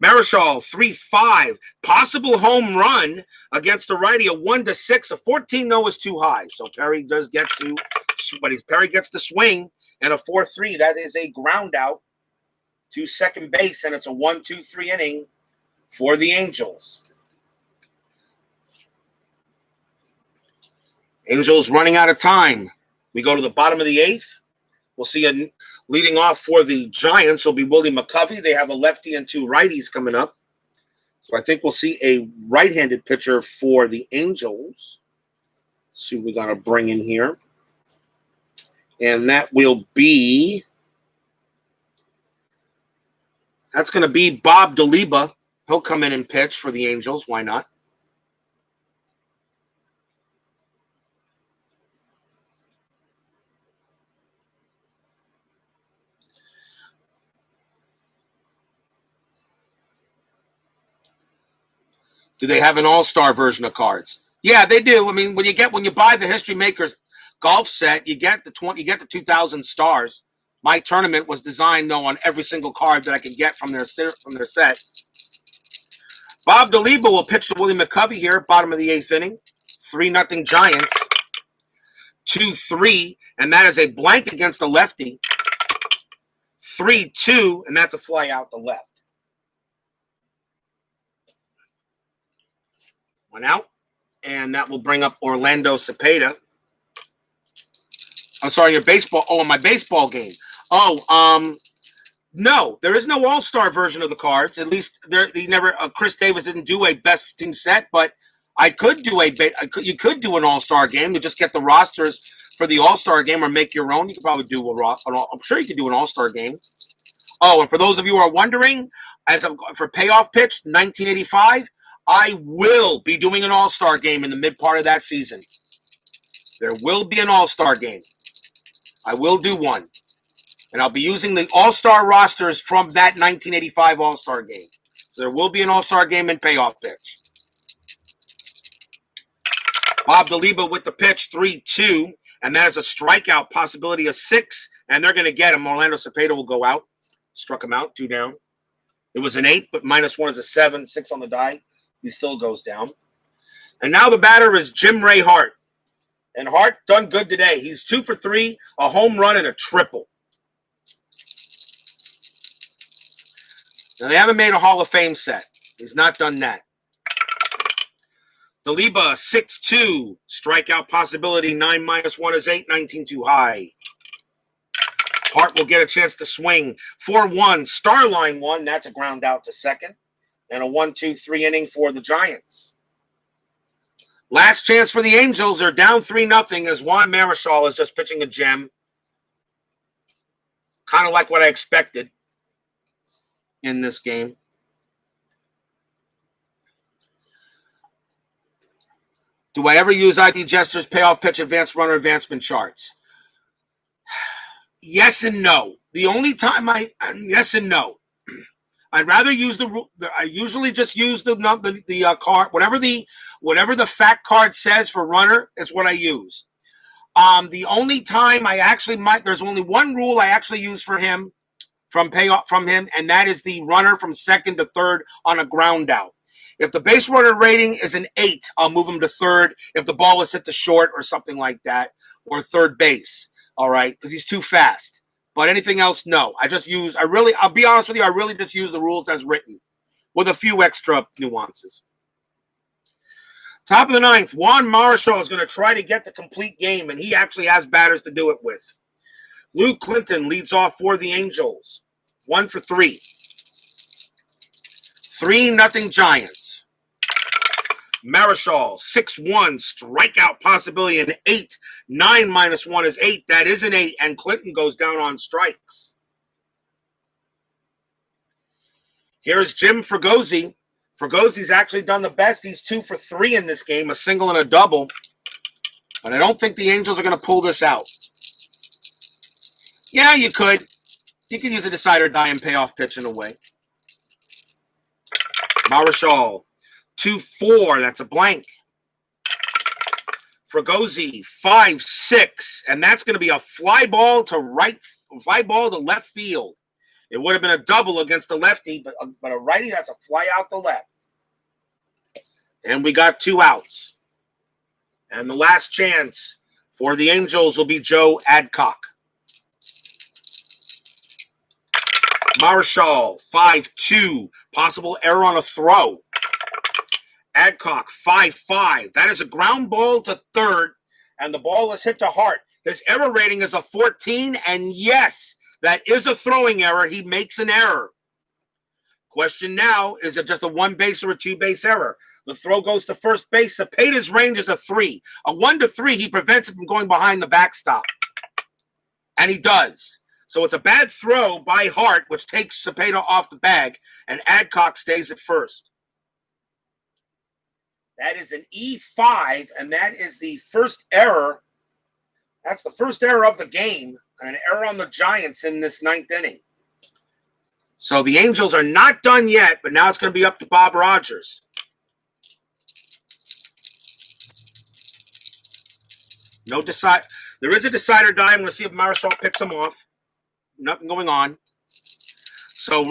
Marichal, 3-5. Possible home run against the righty, a 1-6. A 14-0 is too high. So Perry does get to, but Perry gets the swing, and a 4-3. That is a ground out to second base, and it's a 1-2-3 inning for the Angels. Angels running out of time. We go to the bottom of the 8th. We'll see leading off for the Giants will be Willie McCovey. They have a lefty and 2 righties coming up. So I think we'll see a right-handed pitcher for the Angels. Let's see what we got to bring in here. And that will be, that's going to be Bob DeLiba. He'll come in and pitch for the Angels. Why not? Do they have an all-star version of cards? Yeah, they do. I mean, when you buy the History Makers golf set, you get the 2000 stars. My tournament was designed though on every single card that I could get from their set. Bob DeLiba will pitch to Willie McCovey here, bottom of the 8th inning. 3-0 Giants. 2-3, and that is a blank against the lefty. 3-2, and that's a fly out the left. One out, and that will bring up Orlando Cepeda. I'm sorry, your baseball. Oh, my baseball game. No, there is no all-star version of the cards. At least Chris Davis didn't do a best team set, but I could do you could do an all-star game to just get the rosters for the all-star game or make your own. You could probably do I'm sure you could do an all-star game. Oh, and for those of you who are wondering, for Payoff Pitch 1985. I will be doing an all-star game in the mid part of that season. There will be an all-star game. I will do one. And I'll be using the all-star rosters from that 1985 all-star game. So there will be an all-star game in Payoff Pitch. Bob DeLiba with the pitch, 3-2. And that is a strikeout possibility of 6. And they're going to get him. Orlando Cepeda will go out. Struck him out, 2 down. It was an 8, but -1 is a 7. 6 on the die. He still goes down. And now the batter is Jim Ray Hart. And Hart done good today. He's 2 for 3, a home run and a triple. Now, they haven't made a Hall of Fame set. He's not done that. DeLiba, 6-2. Strikeout possibility, 9 -1 is 8, 19 too high. Hart will get a chance to swing. 4-1, Starline 1. That's a ground out to second. And a 1-2-3 inning for the Giants. Last chance for the Angels. They're down 3-0 as Juan Marichal is just pitching a gem. Kind of like what I expected in this game. Do I ever use ID Gestures, Payoff Pitch, Advanced Runner, Advancement Charts? Yes and no. The only time yes and no. I'd rather use I usually just use the card, whatever the fact card says for runner is what I use. The only time I actually there's only one rule I actually use for him from him, and that is the runner from second to third on a ground out. If the base runner rating is an 8, I'll move him to third if the ball is hit the short or something like that, or third base. All right, because he's too fast. But anything else, no. I'll be honest with you, I really just use the rules as written with a few extra nuances. Top of the 9th, Juan Marichal is going to try to get the complete game, and he actually has batters to do it with. Lou Clinton leads off for the Angels. 1 for 3. 3-0 Giants. Marichal, 6-1, strikeout possibility, an 8. 9 minus 1 is 8. That is an 8, and Clinton goes down on strikes. Here's Jim Fregosi. Fregozi's actually done the best. He's 2 for 3 in this game, a single and a double. But I don't think the Angels are going to pull this out. Yeah, you could. You could use a decider die and payoff pitch in a way. Marichal, 2-4. That's a blank. Fregosi, 5-6. And that's going to be a fly ball to left field. It would have been a double against the lefty, but a righty, that's a fly out the left. And we got 2 outs. And the last chance for the Angels will be Joe Adcock. Marichal, 5-2. Possible error on a throw. Adcock, 5-5. That is a ground ball to third, and the ball is hit to Hart. His error rating is a 14, and yes, that is a throwing error. He makes an error. Question now, is it just a 1 base or a 2 base error? The throw goes to first base. Cepeda's range is a 3. A 1 to 3, he prevents it from going behind the backstop. And he does. So it's a bad throw by Hart, which takes Cepeda off the bag, and Adcock stays at first. That is an E5, and that is the first error. That's the first error of the game, and an error on the Giants in this 9th inning. So the Angels are not done yet, but now it's going to be up to Bob Rogers. No decide. There is a decider die. I'm going to see if Marichal picks him off. Nothing going on. So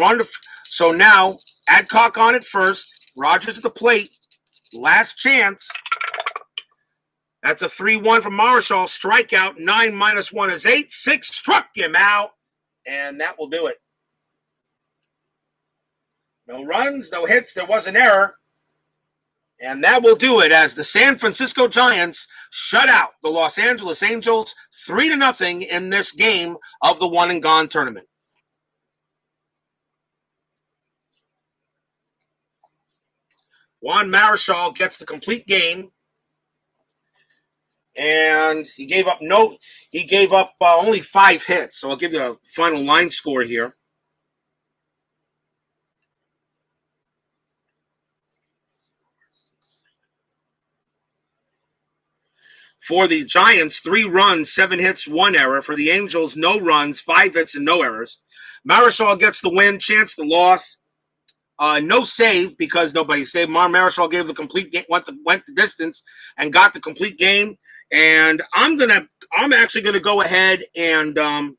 now Adcock on it first. Rogers at the plate. Last chance. That's a 3-1 from Marichal. Strikeout. 9 minus 1 is 8. 6 struck him out. And that will do it. No runs, no hits. There was an error. And that will do it as the San Francisco Giants shut out the Los Angeles Angels 3-0 in this game of the one and gone tournament. Juan Marichal gets the complete game. And he gave up only 5 hits. So I'll give you a final line score here. For the Giants, 3 runs, 7 hits, 1 error. For the Angels, no runs, 5 hits, and no errors. Marichal gets the win, Chance the loss. No save because nobody saved. Marichal gave the complete game, went the distance, and got the complete game. And I'm actually gonna go ahead and I'm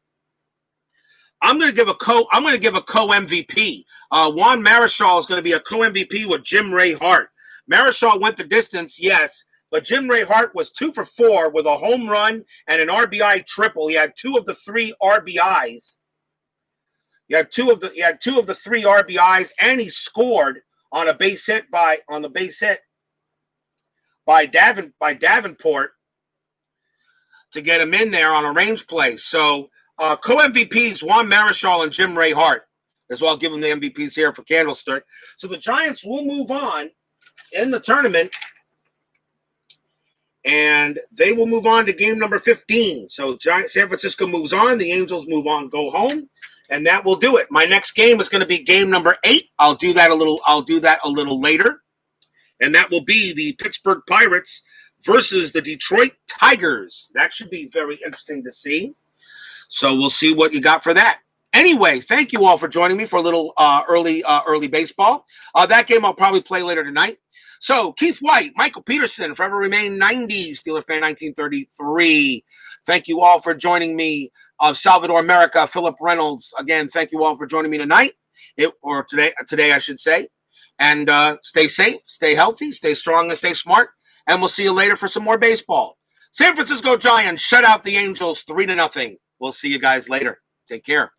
gonna give a co MVP. Juan Marichal is gonna be a co MVP with Jim Ray Hart. Marichal went the distance, yes. But Jim Ray Hart was 2 for 4 with a home run and an RBI triple. He had 2 of the 3 RBIs. He had two of the 3 RBIs, and he scored on the base hit by Davenport to get him in there on a range play. So co-MVPs Juan Marichal and Jim Ray Hart. As well, I'll give them the MVPs here for Candlestick. So the Giants will move on in the tournament. And they will move on to game number 15. So San Francisco moves on. The Angels move on, go home. And that will do it. My next game is going to be game number 8. I'll do that a little later. And that will be the Pittsburgh Pirates versus the Detroit Tigers. That should be very interesting to see. So we'll see what you got for that. Anyway, thank you all for joining me for a little early baseball. That game I'll probably play later tonight. So, Keith White, Michael Peterson, Forever Remain 90, Steeler Fan 1933. Thank you all for joining me. Salvador America, Philip Reynolds. Again, thank you all for joining me tonight, or today I should say. And stay safe, stay healthy, stay strong, and stay smart. And we'll see you later for some more baseball. San Francisco Giants shut out the Angels 3-0. We'll see you guys later. Take care.